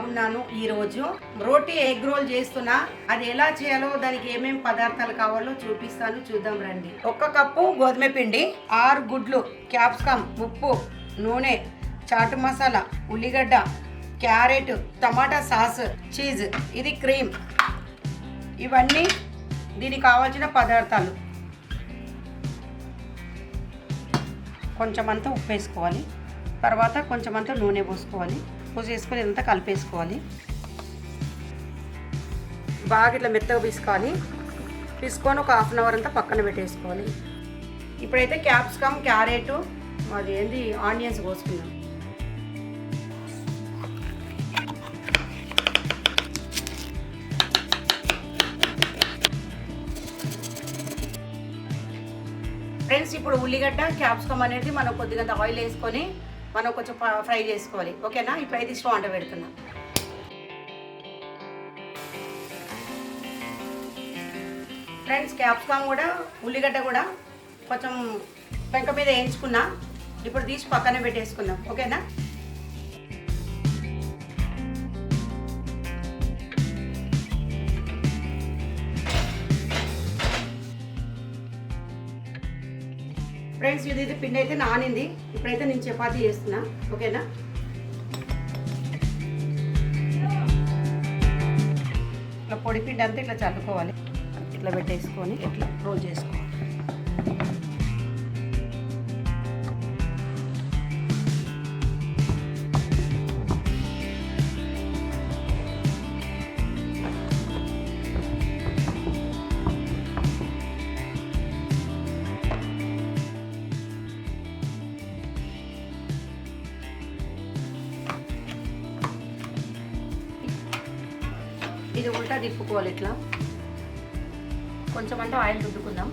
బాగున్నాను. ఈరోజు రోటీ egg role చేస్తున్నా. అది ఎలా చేయాలో, దానికి ఏమేమి పదార్థాలు కావాలో చూపిస్తాను, చూద్దాం రండి. 1 కప్పు గోధుమ పిండి, 6 గుడ్లు, క్యాప్సికమ్, ఉప్పు, నూనె, చాటు మసాలా, ఉల్లిగడ్డ, క్యారెట్, టమాటా సాస్, చీజ్, ఇది క్రీమ్. ఇవన్నీ దీనికి కావాల్సిన పదార్థాలు. కొంచెమంతా ఉప్పు వేసుకోవాలి, తర్వాత కొంచెమంతా నూనె పోసుకోవాలి. పోసేసుకొని ఇదంతా కలిపేసుకోవాలి. బాగా ఇట్లా మెత్తగా పిసుకోవాలి. పిసుకొని ఒక హాఫ్ అన్ అవర్ అంతా పక్కన పెట్టేసుకోవాలి. ఇప్పుడైతే క్యాప్సికమ్, క్యారెట్, అది ఏంది ఆనియన్స్ పోసుకుందాం. ఫ్రెండ్స్, ఇప్పుడు ఉల్లిగడ్డ, క్యాప్సికమ్ అనేది మనం కొద్దిగా ఆయిల్ వేసుకొని మనం కొంచెం ఫ్రై చేసుకోవాలి. ఓకేనా? ఇప్పుడైతే స్టవ్ అంట పెడుతున్నా. ఫ్రెండ్స్, క్యాప్సికమ్ కూడా ఉల్లిగడ్డ కూడా కొంచెం పెంక మీద వేయించుకున్నా. ఇప్పుడు తీసి పక్కన పెట్టేసుకుందాం. ఓకేనా? ఫ్రెండ్స్, ఇది పిండి అయితే నానింది. ఇప్పుడైతే నేను చపాతీ చేస్తున్నా. ఓకేనా? ఇట్లా పొడి పిండి అంతా ఇట్లా చల్లుకోవాలి. ఇట్లా పెట్టేసుకొని ఇట్లా రోల్ చేసుకోవాలి. ఇది ఉల్టా తిప్పుకోవాలి. ఇట్లా కొంచెం అంటే ఆయిల్ రుద్దుకుందాం.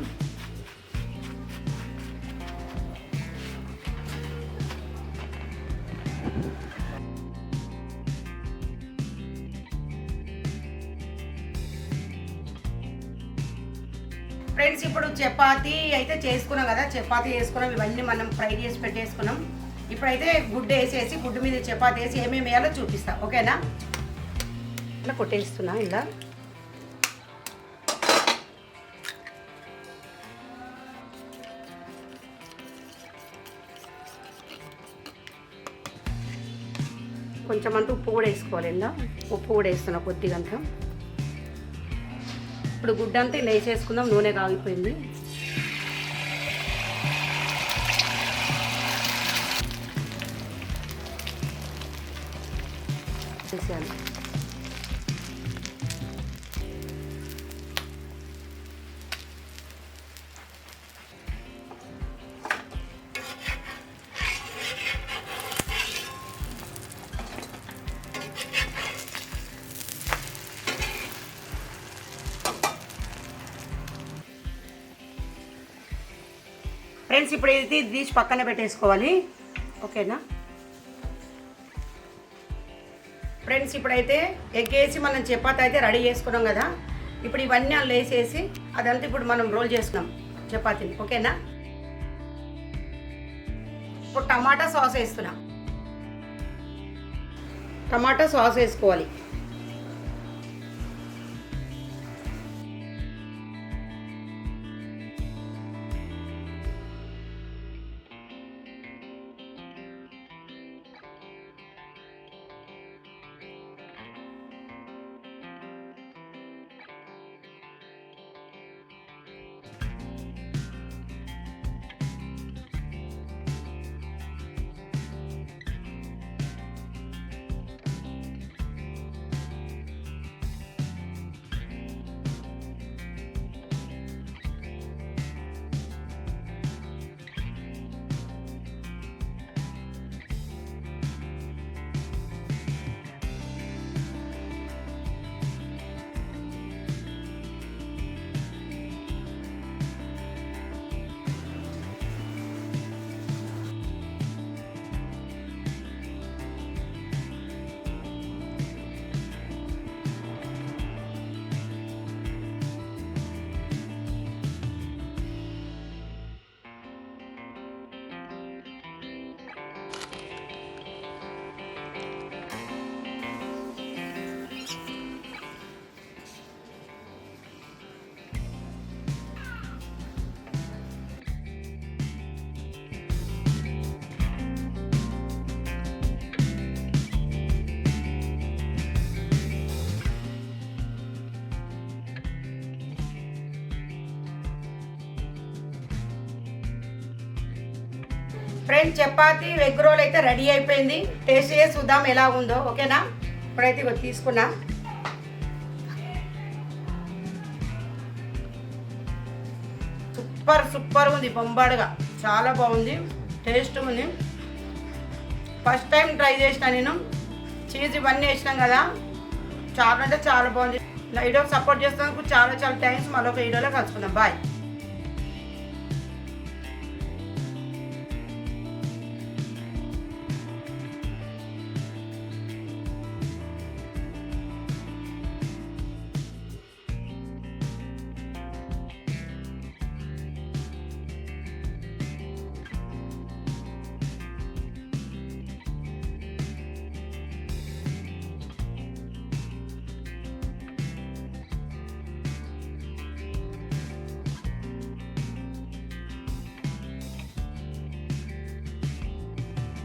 ఫ్రెండ్స్, ఇప్పుడు చపాతీ అయితే చేసుకున్నాం కదా. చపాతీ చేసుకున్నాం, ఇవన్నీ మనం ఫ్రై చేసి పెట్టేసుకున్నాం. ఇప్పుడైతే గుడ్డు వేసేసి గుడ్డు మీద చపాతీ వేసి ఏమేమి వేయాలో చూపిస్తా. ఓకేనా? ఇట్లా కొట్టేస్తున్నా. ఇలా కొంచెం అంతా ఉప్పు కూడా వేసుకోవాలి. ఇలా ఉప్పు కూడా వేస్తున్నా కొద్దిగంత. ఇప్పుడు గుడ్డంతా ఇలా వేసేసుకుందాం. నూనె కాగిపోయింది. వేసేయాలి. ఫ్రెండ్స్, ఇప్పుడు ఇది తీసి పక్కన పెట్టేసుకోవాలి. ఓకేనా? ఫ్రెండ్స్, ఇప్పుడైతే ఎగ్ వేసి మనం చపాతీ అయితే రెడీ చేసుకున్నాం కదా. ఇప్పుడు ఇవన్నీ అలా వేసేసి అదంతా ఇప్పుడు మనం రోల్ చేసుకున్నాం చపాతీని. ఓకేనా? ఇప్పుడు టమాటా సాస్ వేస్తున్నా. టమాటా సాస్ వేసుకోవాలి. ఫ్రెండ్స్ చపాతీ ఎగ్ రోల్ అయితే రెడీ అయిపోయింది. టేస్ట్ చేసి చూద్దాం ఎలా ఉందో. ఓకేనా? ఇప్పుడైతే ఇగో తీసుకున్నా. సూపర్ ఉంది, బొంబాడుగా చాలా బాగుంది, టేస్ట్ ఉంది. ఫస్ట్ టైం ట్రై చేసిన నేను. చీజ్ ఇవన్నీ వేసినాం కదా, చాలా అంటే చాలా బాగుంది. వీడియోకి సపోర్ట్ చేస్తున్నందుకు చాలా థ్యాంక్స్. మరొక వీడియోలో కలుసుకుందాం. బాయ్.